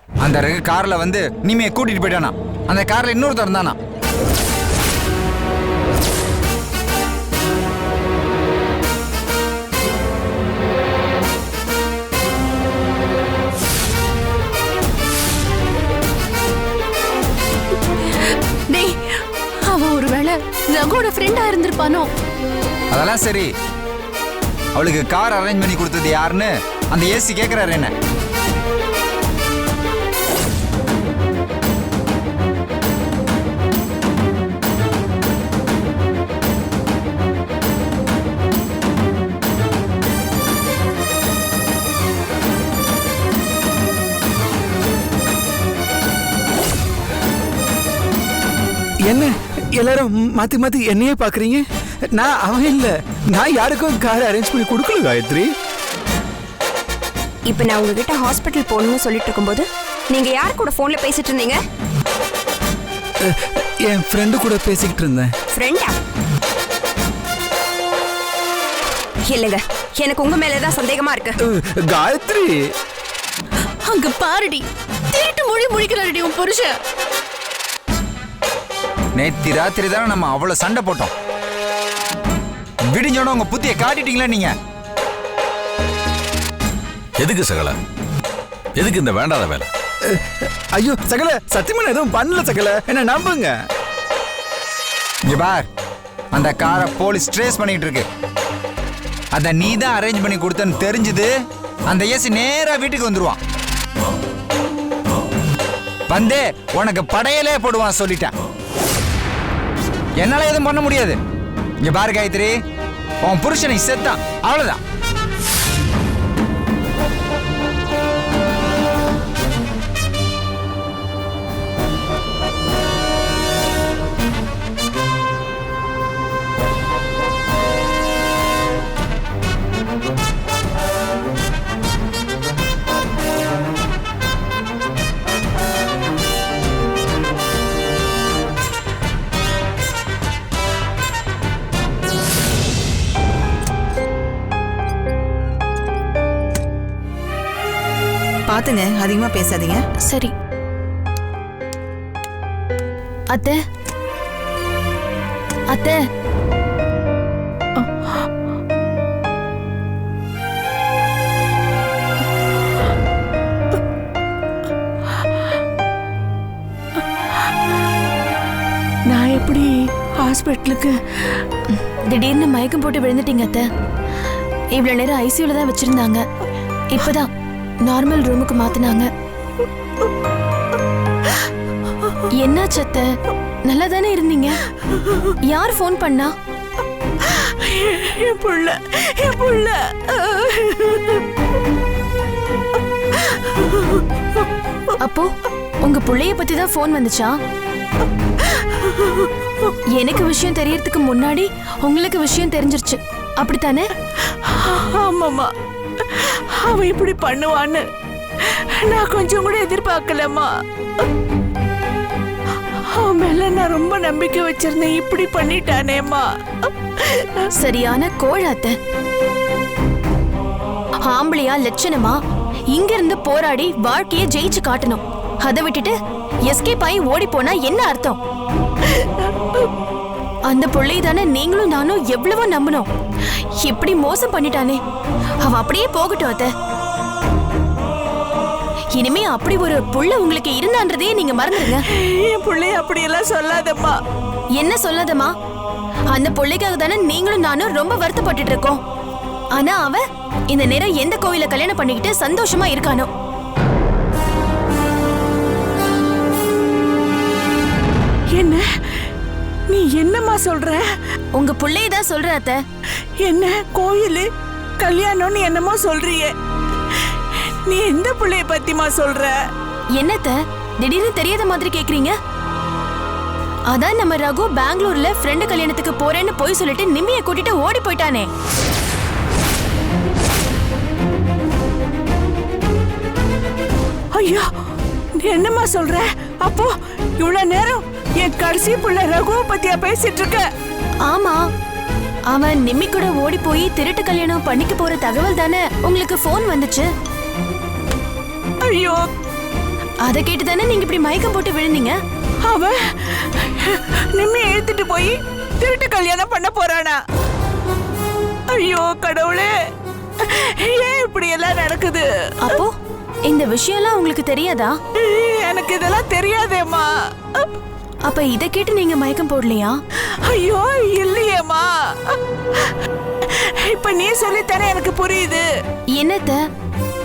அந்த கார்ல வந்து நிம்மியை கூட்டிட்டு போயிட்டானா. அந்த கார்ல இன்னொருத்தர் இருந்தானா. அவன் ஒருவேளை ரகுவோட ஃப்ரெண்டா இருந்திருப்பானோ? அதெல்லாம் சரி, அவளுக்கு கார் அரேஞ்ச் பண்ணி கொடுத்தது யாருன்னு அந்த ஏசி கேக்குறாரு என்ன. என்ன எல்லாரும் மாத்தி மாத்தி என்னையே பாக்குறீங்க? நான் அவன் இல்ல, நான் யாருக்கும் கார் அரேஞ்ச் பண்ணி கொடுக்கல காயத்ரி. இப்ப நான் உங்ககிட்ட ஹாஸ்பிட்டல் போகணும்னு சொல்லிட்டு இருக்கும்போது நீங்க யார் கூட போன்ல பேசிட்டு இருந்தீங்க? என் ஃப்ரெண்டு கூட பேசிக்கிட்டு இருந்தேன். ஃப்ரெண்டா? இல்லங்க, எனக்கு உங்க மேலதான் சந்தேகமா இருக்கு. காயத்ரி, அங்க பாருடி, திருட்டு மொழி முழிக்கிறாடி உன் புருஷன். நேத்தி ராத்திரி தானே நம்ம அவ்வளவு சண்டை போட்டோம். விடிஞ்சோட உங்க புத்திய காட்டிட்டீங்களா நீங்க? எதுக்கு சகல, எதுக்கு இந்த வேண்டாத வேலை? ஐயோ சகல, சத்தியமா எதுவும் பண்ணல சகல, என்ன நம்புங்க. இங்க பார், அந்த காரை போலீஸ் ட்ரேஸ் பண்ணிட்டு இருக்கு. அத நீ தான் அரேஞ்ச் பண்ணி கொடுத்தன்னு தெரிஞ்சது அந்த ஏசி நேரா வீட்டுக்கு வந்துருவான். வந்து உனக்கு படையலே போடுவான் சொல்லிட்டேன். என்னால எதுவும் பண்ண முடியாது. இங்க பாரு காயத்ரி, உன் புருஷனை செத்தான், அவ்வளவுதான். பாத்துங்க, அதிகமா பேசாதீங்க. சரி அத்தை, அத்தை. நான் எப்படி ஹாஸ்பிட்டலுக்கு? திடீர்னு மயக்கம் போட்டு விழுந்துட்டீங்க அத்தை. இவ்வளவு நேரம் ஐசியூல தான் வச்சிருந்தாங்க. இப்பதான் நார்மல் ரூமுக்கு மாத்தினாங்க. என்னாச்சு அத்தை? நல்லா தானே இருந்தீங்க? யார் ஃபோன் பண்ணா? என் புள்ள, என் புள்ள. அப்போ உங்க புள்ளைய பத்தி தான் ஃபோன் வந்துச்சா? எனக்கு விஷயம் தெரியறதுக்கு முன்னாடி உங்களுக்கு விஷயம் தெரிஞ்சிருச்சு, அப்படித்தானே? ஆமாமா, அவன் இப்படி பண்ணுவான்னு நான் கொஞ்சம் கூட எதிர்பார்க்கலம்மா. அவன் மேல நான் ரொம்ப நம்பிக்கை வச்சிருந்தேன், இப்படி பண்ணிட்டானேம்மா. சரியான கோழாத்த. ஆம்பளையா லட்சணமா இங்க இருந்து போராடி வாழ்க்கைய ஜெயிச்சு காட்டணும். அதை விட்டுட்டு எஸ்கேப் ஆகி ஓடி போனா என்ன அர்த்தம்? அந்த புள்ளை தானே நீங்களும் நானும் எவ்வளவோ நம்பணும். இப்படி மோசம் பண்ணிட்டானே, அவ அப்படியே போகட்டும் அத்தை. இனிமே அப்படி ஒரு புள்ள உங்களுக்கு இருந்தான்றதே நீங்க மறந்துடுங்க. என் புள்ளைய அப்படியெல்லாம் சொல்லாதம்மா. என்ன சொல்லாதம்மா? அந்த புள்ளைக்காக தானே நீங்களும் நானும் ரொம்ப வருத்தப்பட்டுட்டு இருக்கோம். ஆனா அவ இந்த நேரம் எந்த கோவில கல்யாணம் பண்ணிக்கிட்டு சந்தோஷமா இருக்கானோ. என்ன நீ என்னம்மா சொல்ற? உங்க புள்ளையதான் சொல்ற அத்தை. என்ன கோயில் கல்யாணம்னு என்னமோ சொல்றியே, நீ எந்த புள்ளைய பத்திமா சொல்ற? என்னத்த திடீர்னு தெரியாத மாதிரி கேக்குறீங்க? அதான் நம்ம ரகு பெங்களூர்ல ஃப்ரெண்டு கல்யாணத்துக்கு போறேன்னு போய் சொல்லிட்டு நிம்மிய கூட்டிட்டு ஓடி போயிட்டானே. ஐயோ, நீ என்னம்மா சொல்ற? அப்போ இவ்வளவு நேரம் என் கடைசி புள்ள ரகுவை பத்தியா பேசிட்டு இருக்க? ஆமா, அவன் நிம்மி கூட ஓடி போய் திருட்டு கல்யாணம் பண்ணிக்க போற தகவல் தானே உங்களுக்கு போன் வந்துச்சு. ஐயோ, அதை கேட்டு தானே நீங்க இப்படி மயக்கம் போட்டு விழுந்தீங்க. அவன் நிம்மி எழுத்துட்டு போய் திருட்டு கல்யாணம் பண்ண போறானா? ஐயோ கடவுளே, ஏன் இப்படி எல்லாம் நடக்குது? அப்போ இந்த விஷயம்லாம் உங்களுக்கு தெரியாதா? எனக்கு இதெல்லாம் தெரியாதேம்மா. அப்ப இத கேட்டு நீங்க மயக்கம் போடலையா? ஐயோ இல்லையேம்மா. இப்ப நீ சொல்லித்தானே எனக்கு புரியுது. என்னத்த?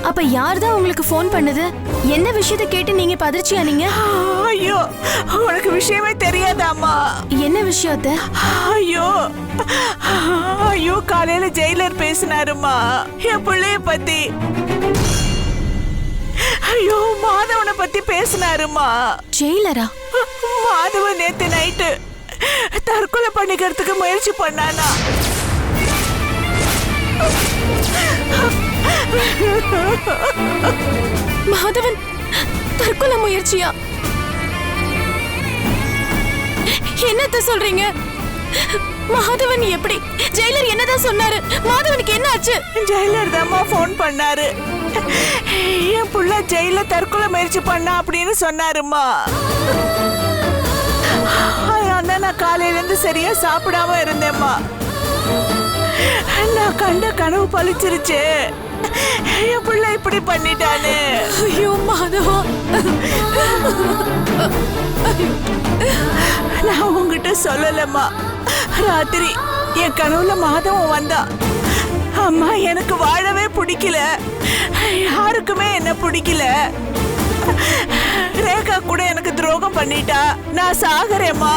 அப்ப யார்தான் உங்களுக்கு போன் பண்ணது? என்ன விஷயத்தை கேட்டு நீங்க பதர்ச்சியானீங்க? ஐயோ உனக்கு விஷயமே தெரியாதாம்மா? என்ன விஷயத்த? ஐயோ ஐயோ காலையில ஜெயிலர் பேசினாருமா என் பிள்ளைய பத்தி. ஐயோ மாதவனை பத்தி பேசினாருமா. ஜெயிலரா? மாதவன் நேத்து நைட்டு தற்கொலை பண்ணிக்கிறதுக்கு முயற்சி பண்ணானா. மாதவன் தற்கொலை முயற்சியா? என்னத்த சொல்றீங்க? மாதவன் எப்படி? ஜெயிலர் என்னதான் சொன்னாரு? மாதவனுக்கு என்ன ஆச்சு? ஜெயிலர் தாம்மா போன் பண்ணாரு. என் புள்ள ஜெயில தற்கொலை முயற்சி பண்ணா அப்படின்னு சொன்னாருமா. அதான் நான் காலையில இருந்து சரியா சாப்பிடாம இருந்தேம்மா. நான் கண்ட கனவு பழிச்சிருச்சு. என் புள்ள இப்படி பண்ணிட்டானு. ஐயோ மாதவா, நான் உங்ககிட்ட சொல்லலம்மா. ராத்திரி என் கனவுல மாதவன் வந்தா. அம்மா எனக்கு வாழவே பிடிக்கல, யாருக்குமே என்ன பிடிக்கல. ரேகா கூட எனக்கு துரோகம் பண்ணிட்டா, நான் சாகரேம்மா,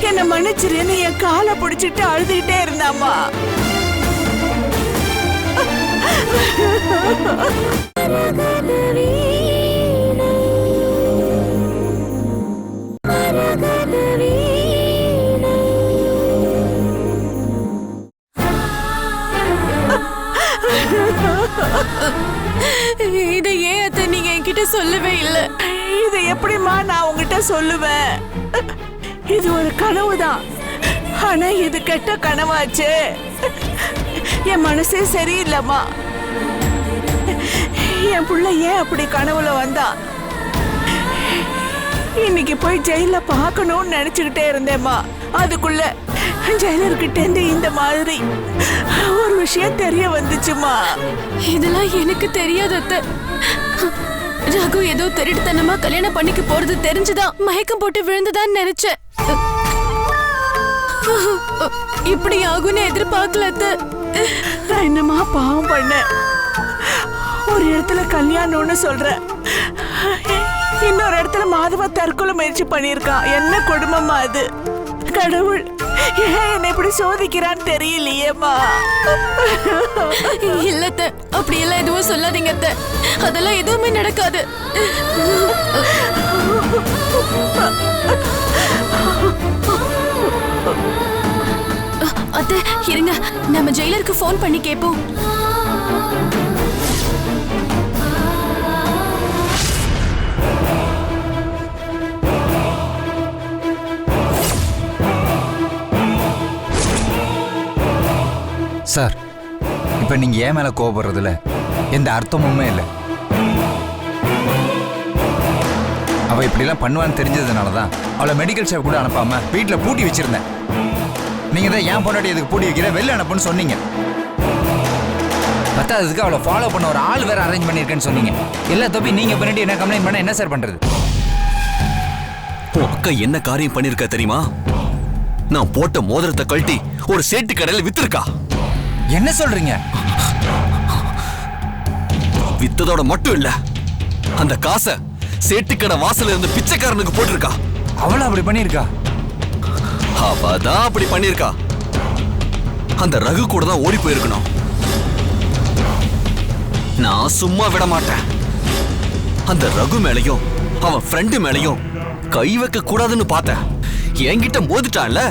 என்ன மன்னிச்சிருன்னு என் காலை பிடிச்சிட்டு அழுதுகிட்டே இருந்தாம்மா. இதை ஏன் அத்தை நீங்க என்கிட்ட சொல்லவே இல்லை? இதை எப்படிம்மா நான் உங்ககிட்ட சொல்லுவேன்? இது ஒரு கனவுதான், ஆனா இது கெட்ட கனவாச்சு. என் மனசே சரியில்லைம்மா. என் புள்ள ஏன் அப்படி கனவுல வந்தா? இன்னைக்கு போய் ஜெயில பார்க்கணும்னு நினைச்சுக்கிட்டே இருந்தேம்மா. அதுக்குள்ள ஜெயிலர்கிட்ட இருந்து இந்த மாதிரி ஒரு விஷயம் தெரிய வந்துச்சுமா. இதெல்லாம் எனக்கு தெரியாது அத்தை. ரகு ஏதோ திருட்டுத்தனமா கல்யாணம் பண்ணிக்க போறது தெரிஞ்சுதான் மயக்கம் போட்டு விழுந்துதான் நினைச்சேன். இப்படி ஆகும்னு எதிர்பார்க்கல அத்தை. நான் என்னமா பாவம் பண்ண? ஒரு இடத்துல கல்யாணம்னு சொல்ற, இன்னொரு இடத்துல மாதவ தற்கொலை முயற்சி பண்ணிருக்கான். என்ன கொடுமைமா அது? கடவுள் ஏன் என்னை இப்படி சோதிக்கிறான்னு தெரியலையேம்மா. இல்லத்த, அப்படி எல்லாம் எதுவும் சொல்லாதீங்க அத்தை. அதெல்லாம் எதுவுமே நடக்காது. அத்தை இருங்க, நம்ம ஜெயிலருக்கு போன் பண்ணி கேட்போம். சார், இப்ப நீங்க ஏன் மேல கோபப்படுறதுல எந்த அர்த்தமுமே இல்லை. அவ இப்படிலாம் பண்ணுவான்னு தெரிஞ்சதுனாலதான் அவளை மெடிக்கல் ஷாப் கூட அனுப்பாம வீட்டுல பூட்டி வச்சிருந்தேன். நீங்க தான் ஏன் பொண்டாட்டி எதுக்கு பூட்டி வைக்கிற, வெளில அனுப்புன்னு சொன்னீங்க. பத்தாததுக்கு அவளை ஃபாலோ பண்ண ஒரு ஆள் வேற அரேஞ்ச் பண்ணிருக்கேன்னு சொன்னீங்க. எல்லா தப்பி நீங்க பண்ணிட்டு என்ன கம்ப்ளைண்ட் பண்ண என்ன சார் பண்றது? உன் அக்கா என்ன காரியம் பண்ணிருக்கா தெரியுமா? நான் போட்ட மோதிரத்தை கழட்டி ஒரு சேட்டு கடையில வித்திருக்கா. என்ன சொல்றீங்க? வித்ததோட மட்டும் இல்ல, அந்த காசை சேட்டுக்கடை வாசல்ல இருந்து பிச்சைக்காரனுக்கு போட்டிருக்கா. அவள அப்படி பண்ணிருக்கா? அவதான் அப்படி பண்ணிருக்கா. அந்த ரகு கூட தான் ஓடி போயிருக்கணும். நான் சும்மா விட மாட்டேன். அந்த ரகு மேலையும் அவன் ஃப்ரெண்டு மேலையும் கை வைக்க கூடாதுன்னு பார்த்தேன். என்கிட்ட மோதிட்டான்ல,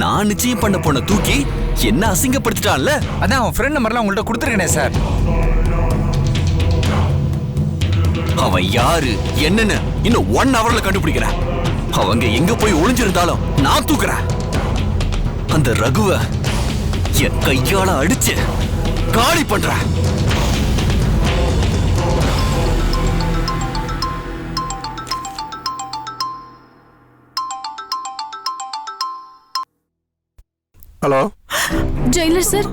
நான் நிச்சயம் பண்ண பொண்ண தூக்கி என்ன அசிங்கப்படுத்திட்டான்ல. அதான் அவன் ஃப்ரெண்ட் நம்பர்லாம் உங்கள்ட்ட கொடுத்துருக்கேனே சார். அவன் யாரு என்னன்னு இன்னும் 1 ஹவர்ல கண்டுபிடிக்கிறேன். அவங்க எங்க போய் ஒளிஞ்சிருந்தாலும் நான் தூக்குறேன். அந்த ரகுவ என் கையால அடிச்சு காலி பண்றேன். ஹலோ ஜெயிலர் சார்,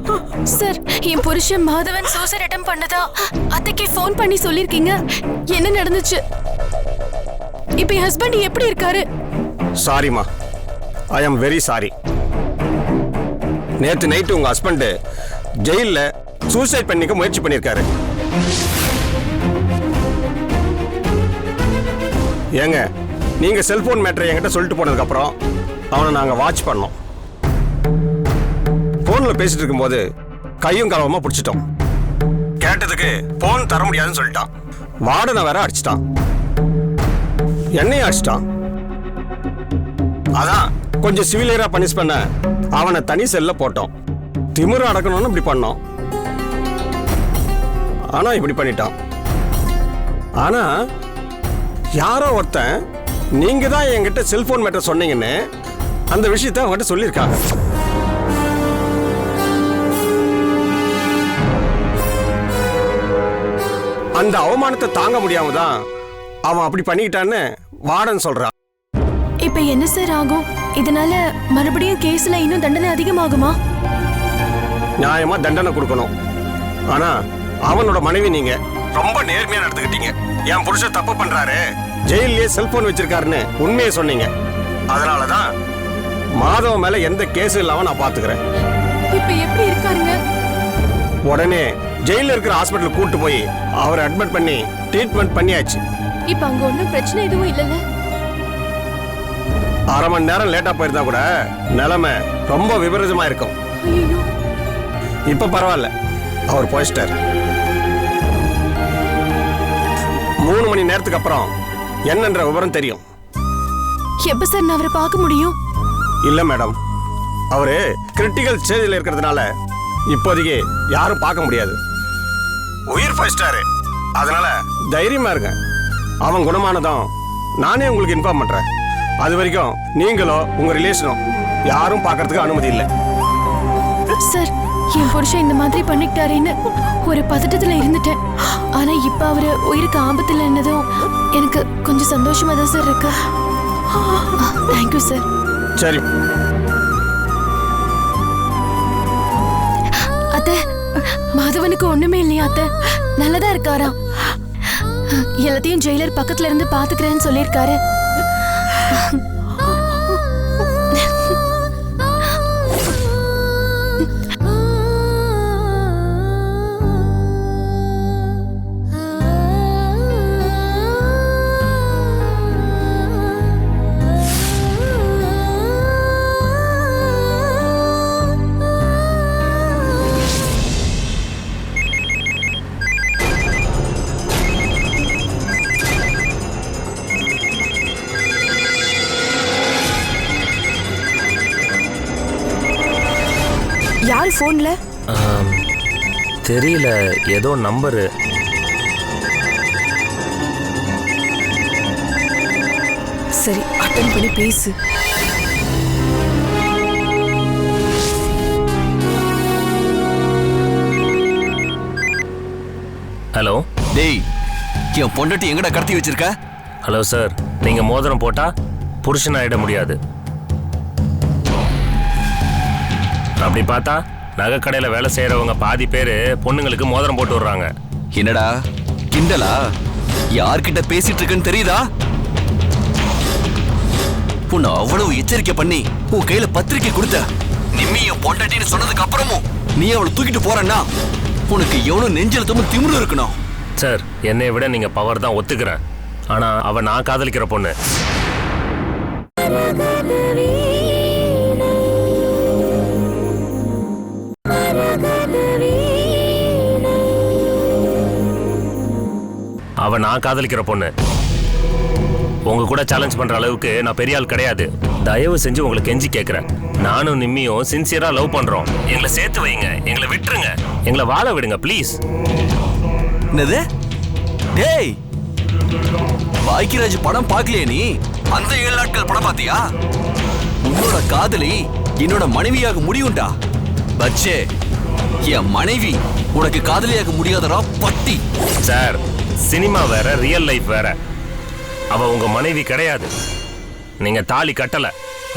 சார் என் புருஷன் மாதவன் சூசைட் அட்டெம்ப்ட் பண்ணதா அத்தைக்கு ஃபோன் பண்ணி சொல்லிருக்கீங்க. என்ன நடந்துச்சு? இப்ப என் ஹஸ்பண்ட் எப்படி இருக்காரு? சாரிம்மா, ஐ ஆம் வெரி சாரி. நேற்று நைட்டு உங்க ஹஸ்பண்ட் ஜெயில்ல சூசைட் பண்ணிக்க முயற்சி பண்ணியிருக்காரு. ஏங்க, நீங்க செல்போன் மேட்டரை என்கிட்ட சொல்லிட்டு போனதுக்கு அப்புறம் அவனை நாங்க வாட்ச் பண்ணோம். போன்ல பேசிட்டு இருக்கும்போது கையும் களவமா பிடிச்சிட்டோம். கேட்டதுக்கு போன் தர முடியாதுன்னு சொல்லிட்டான். வார்டனை வேற அடிச்சிட்டான், என்னையும் அடிச்சிட்டான். அதான் கொஞ்சம் சிவிலியரா பனிஷ் பண்ண அவனை தனி செல்ல போட்டோம். திமிரு அடக்கணும்னு இப்படி பண்ணோம். ஆனா இப்படி பண்ணிட்டான். ஆனா யாரோ ஒருத்தன் நீங்க தான் என்கிட்ட செல்போன் மேட்டர் சொன்னீங்கன்னு அந்த விஷயத்தை அவன்கிட்ட சொல்லியிருக்காங்க. அந்த அவமானத்தை தாங்க முடியாம தான் அவன் அப்படி பண்ணிக்கிட்டான்னு வார்டன் சொல்றான். இப்ப என்ன சார் ஆகும்? இதனால மறுபடியும் கேஸ்ல இன்னும் தண்டனை அதிகமாகுமா? நியாயமா தண்டனை கொடுக்கணும். ஆனா அவனோட மனைவி நீங்க ரொம்ப நேர்மையா நடந்துக்கிட்டீங்க. என் புருஷன் தப்பு பண்றாரு, ஜெயிலே செல்போன் வச்சிருக்காருன்னு உண்மையை சொன்னீங்க. அதனாலதான் மாதவ மேல எந்த கேஸும் இல்லாம நான் பாத்துக்கிறேன். இப்ப எப்படி இருக்காருங்க? உடனே ஜெயில இருக்கிற ஹாஸ்பிட்டல் கூட்டு போய் அவரை அட்மிட் பண்ணி ட்ரீட்மெண்ட் பண்ணியாச்சு. இப்ப அங்க ஒண்ணும் பிரச்சனை எதுவும் இல்லைல்ல? அரை மணி நேரம் லேட்டா போயிருந்தா கூட நிலைமை ரொம்ப விபரீதமா இருக்கும். இப்ப பரவாயில்ல, அவர் போயிட்டார். 3 மணி நேரத்துக்கு அப்புறம் என்னன்ற விவரம் தெரியும். எப்ப சார் நான் அவரை பார்க்க முடியும்? இல்ல மேடம், அவரு கிரிட்டிக்கல் ஸ்டேஜில் இருக்கிறதுனால இப்போதைக்கு யாரும் பார்க்க முடியாது. உயிர் போயிட்டாரு, அதனால தைரியமா இருங்க. அவன் குணமானதும் நானே உங்களுக்கு இன்ஃபார்ம் பண்றேன். அது வரைக்கும் நீங்களோ உங்க ரிலேஷனோ யாரும் பார்க்கறதுக்கு அனுமதி இல்லை. சார், என் புருஷன் இந்த மாதிரி பண்ணிக்கிட்டாருன்னு ஒரு பதட்டத்துல இருந்துட்டேன். ஆனா இப்ப அவரு உயிருக்கு ஆபத்துல என்னதும் எனக்கு கொஞ்சம் சந்தோஷமா தான் சார் இருக்கு. Thank you sir. சரி அத்தை, மாதவனுக்கு ஒண்ணுமே இல்லையா அத்தை? நல்லதா இருக்காரா? எல்லாத்தையும் ஜெயிலர் பக்கத்துல இருந்து பாத்துக்கிறேன்னு சொல்லியிருக்காரு. யார் போன்ல? தெரியல, ஏதோ நம்பரு. சரி, அட்டன் பண்ணி பேசு. ஹலோ. டேய், என் பொண்டாட்டி எங்கடா கடத்தி வச்சிருக்க? ஹலோ சார், நீங்க மோதிரம் போட்டா புருஷன் ஆயிட முடியாது. அப்படி பார்த்தா நகை கடையில வேலை செய்யறவங்க பாதி பேரு பொண்ணுங்களுக்கு மோதிரம் போட்டு விடுறாங்க. என்னடா கிண்டலா? யார்கிட்ட பேசிட்டு இருக்குன்னு தெரியுதா? உன்னை அவ்வளவு எச்சரிக்கை பண்ணி உன் கையில பத்திரிக்கை கொடுத்த நிம்மி என் பொண்டாட்டின்னு சொன்னதுக்கு அப்புறமும் நீ அவளை தூக்கிட்டு போறன்னா உனக்கு எவ்வளவு நெஞ்செழுத்தமும் திமிரு இருக்கணும். சார், என்னை விட நீங்க பவர் தான் ஒத்துக்கிறேன். ஆனா அவ நான் காதலிக்கிற பொண்ணு. அவ நான் காதலிக்கிற பொண்ணு. உங்க கூட சேலஞ்ச் பண்ற அளவுக்கு நான் பெரிய ஆள் கிடையாது. தயவு செஞ்சு உங்களுக்கு கெஞ்சி கேட்கிறேன். நானும் நிம்மியும் சின்சியரா லவ் பண்றோம். எங்களை சேர்த்து வைங்க, எங்களை விட்டுருங்க, எங்களை வாழ விடுங்க ப்ளீஸ். என்னது? டேய், பாக்கியராஜ் படம் பார்க்கலையே நீ? அந்த 7 நாட்கள் படம் பார்த்தியா? உன்னோட காதலி என்னோட மனைவியாக முடியும்டா. பச்சே, என் மனைவி உனக்கு காதலியாக முடியாதடா பட்டி. சார், சினிமா வேற, ரியல் லைஃப் வேற. அவ உங்க மனைவி கிடையாது. நீங்க தாலி கட்டல.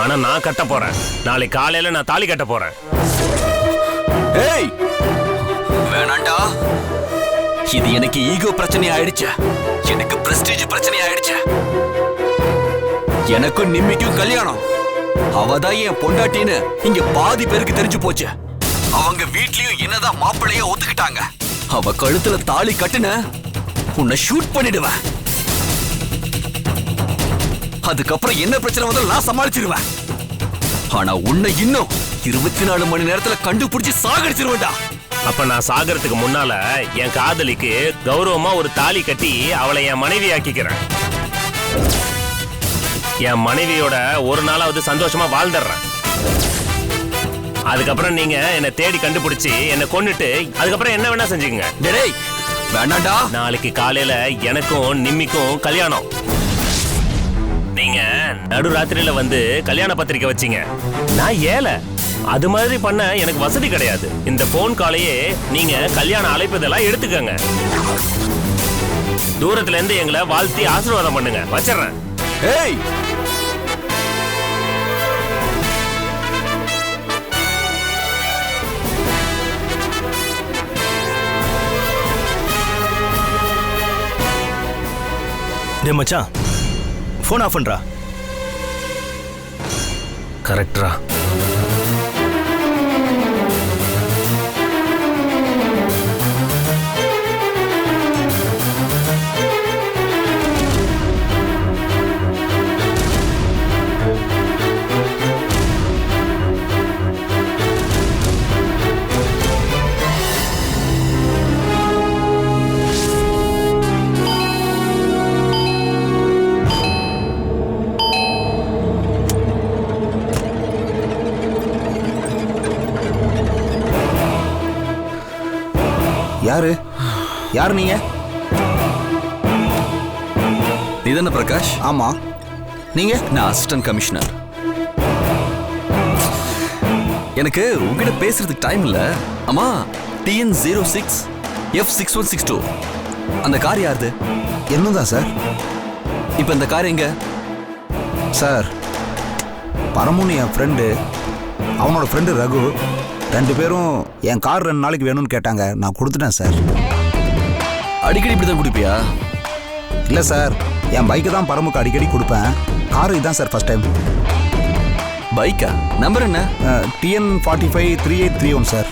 ஆனா நான் கட்ட போறேன். நாளைக்கு காலையில நான் தாலி கட்ட போறேன். ஏய் வேணாண்டா, இது எனக்கு ஈகோ பிரச்சனை ஆயிடுச்சு, எனக்கு பிரஸ்டீஜ் பிரச்சனை ஆயிடுச்சு. எனக்கும் நிம்மிக்கும் கல்யாணம், அவதான் என் பொண்டாட்டின்னு இங்க பாதி பேருக்கு தெரிஞ்சு போச்சு. அவங்க வீட்லயும் என்னதான் மாப்பிள்ளைய ஒத்துக்கிட்டாங்க. அவ கழுத்துல தாலி கட்டுன உன்னை ஷூட் பண்ணிடுவேன். அதுக்கப்புறம் என்ன பிரச்சனை வந்தாலும் நான் சமாளிச்சிருவேன். ஆனா உன்னை இன்னும் 24 மணி நேரத்துல கண்டுபிடிச்சு சாகடிச்சிருவேன்டா. அப்ப நான் சாகறதுக்கு முன்னால என் காதலிக்கு கௌரவமா ஒரு தாலி கட்டி அவளை என் மனைவி ஆக்கிக்கிறேன். என் மனைவியோட ஒரு நாளாவது சந்தோஷமா வாழ்ந்துடுறேன். அதுக்கப்புறம் நீங்க என்ன தேடி கண்டுபிடிச்சு என்ன கொன்னுட்டு அதுக்கப்புறம் என்ன வேணா செஞ்சுக்கங்க. டேய் வேண்டாண்டா. நாளைக்கு காலையில எனக்கும் நிம்மிக்கும் கல்யாணம். நீங்க நடுராத்திரியில வந்து கல்யாண பத்திரிக்கை வச்சீங்க. நான் ஏழை, அது மாதிரி பண்ண எனக்கு வசதி கிடையாது. இந்த போன் காலையே நீங்க கல்யாண அழைப்பதெல்லாம் எடுத்துக்கங்க. தூரத்துல இருந்து எங்களை வாழ்த்தி ஆசீர்வாதம் பண்ணுங்க. வச்சிடுறேன். ஏய் டே மச்சான், ஃபோன் ஆஃப் பண்றா. கரெக்டரா? யாரு யார் நீங்க? நீதானே பிரகாஷ்? ஆமா. நீங்க? நான் அசிஸ்டன்ட் கமிஷனர். எனக்கு உங்ககிட்ட பேசுறதுக்கு டைம் இல்ல. ஆமா, TN06 F6162 அந்த கார் யாருது? என்னதான் சார்? இப்ப இந்த கார் எங்க சார்? பரமுன்னு என் ஃப்ரெண்டு, அவனோட ஃப்ரெண்டு ரகு, 2 பேரும் என் கார் 2 நாளைக்கு வேணும்னு கேட்டாங்க. நான் கொடுத்துட்டேன் சார். அடிக்கடி இப்படிதான் குடிப்பியா? இல்லை சார், என் பைக்கு தான் பரமுக்கு அடிக்கடி கொடுப்பேன். கார் இதுதான் சார் ஃபர்ஸ்ட் டைம். பைக்கா? நம்பர் என்ன? TN45 3831 sir.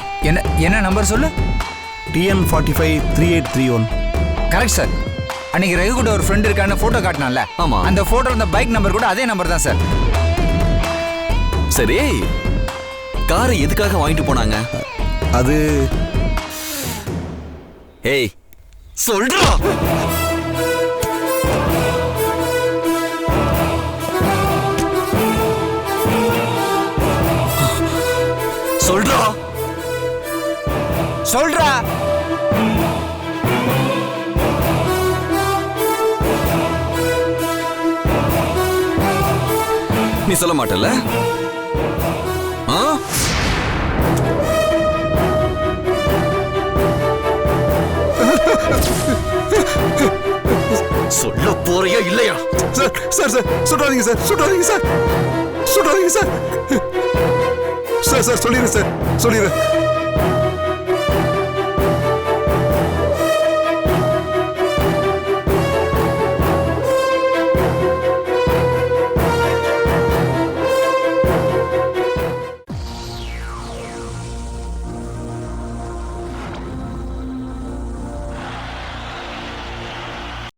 என்ன நம்பர் சொல்லு? TN45 3831. Correct sir. அன்னைக்கு ரகு கூட ஒரு ஃப்ரெண்ட் இருக்கான்னு போட்டோ காட்டினான்ல, ஆமா. அந்த போட்டோ அந்த பைக் நம்பர் கூட அதே நம்பர் தான் சார். சரி, காரை எதுக்காக வாங்கிட்டு போனாங்க? அது ஏய் சொல்றா. சொல்றா சொல்றா. நீ சொல்ல மாட்டல? சொல்ல போறியா இல்லையா? சார் சார் சார் சுடாதீங்க சார், சுடாதீங்க சார், சுடாதீங்க சார். சார் சார் சொல்லிடுறேன் சார், சொல்லிடுறேன்.